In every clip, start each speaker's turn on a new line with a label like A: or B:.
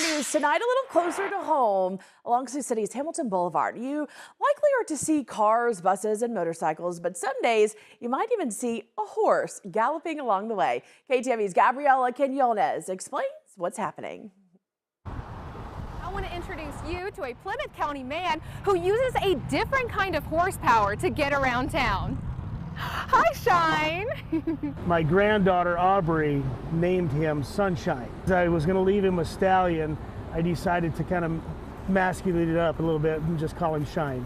A: news tonight, a little closer to home along Sioux City's Hamilton Boulevard. You likely are to see cars, buses, and motorcycles, but some days you might even see a horse galloping along the way. KTV's Gabriela Quinones explains what's happening.
B: I want to introduce you to a Plymouth County man who uses a different kind of horsepower to get around town. Hi, Shine.
C: My granddaughter Aubrey named him Sunshine. I was going to leave him a stallion. I decided to kind of masculate it up a little bit and just call him Shine.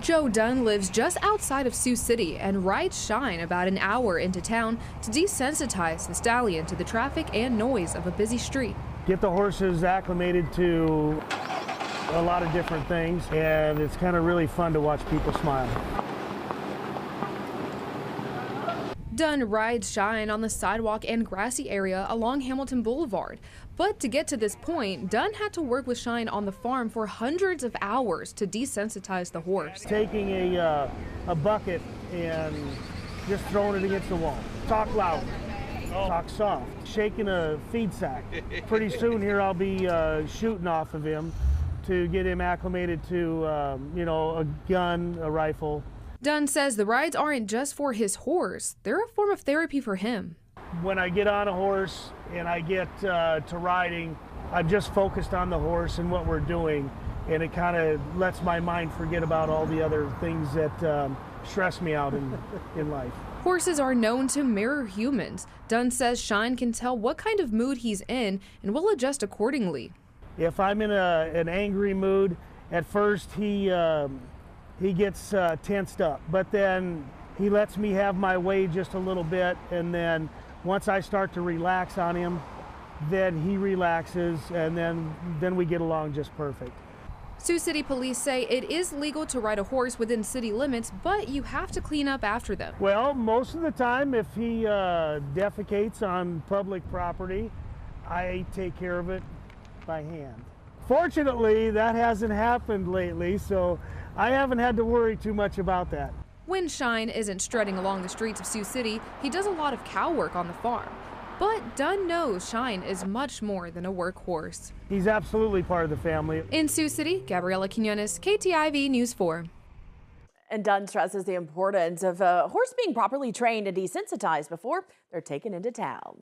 D: Joe Dunn lives just outside of Sioux City and rides Shine about an hour into town to desensitize the stallion to the traffic and noise of a busy street.
C: Get the horses acclimated to a lot of different things, and it's kind of really fun to watch people smile.
D: Dunn rides Shine on the sidewalk and grassy area along Hamilton Boulevard. But to get to this point, Dunn had to work with Shine on the farm for hundreds of hours to desensitize the horse.
C: Taking a bucket and just throwing it against the wall. Talk loud, talk soft. Shaking a feed sack. Pretty soon here I'll be shooting off of him to get him acclimated to, a gun, a rifle.
D: Dunn says the rides aren't just for his horse, they're a form of therapy for him.
C: When I get on a horse and I get to riding, I'm just focused on the horse and what we're doing, and it kind of lets my mind forget about all the other things that stress me out in life.
D: Horses are known to mirror humans. Dunn says Shine can tell what kind of mood he's in and will adjust accordingly.
C: If I'm in an angry mood, at first he gets tensed up, but then he lets me have my way just a little bit, and then once I start to relax on him, then he relaxes, and then we get along just perfect.
D: Sioux City police say it is legal to ride a horse within city limits, but you have to clean up after them.
C: Well, most of the time, if he defecates on public property, I take care of it by hand. Fortunately, that hasn't happened lately, so I haven't had to worry too much about that.
D: When Shine isn't strutting along the streets of Sioux City, he does a lot of cow work on the farm. But Dunn knows Shine is much more than a workhorse.
C: He's absolutely part of the family.
D: In Sioux City, Gabriela Quinones, KTIV News 4.
A: And Dunn stresses the importance of a horse being properly trained and desensitized before they're taken into town.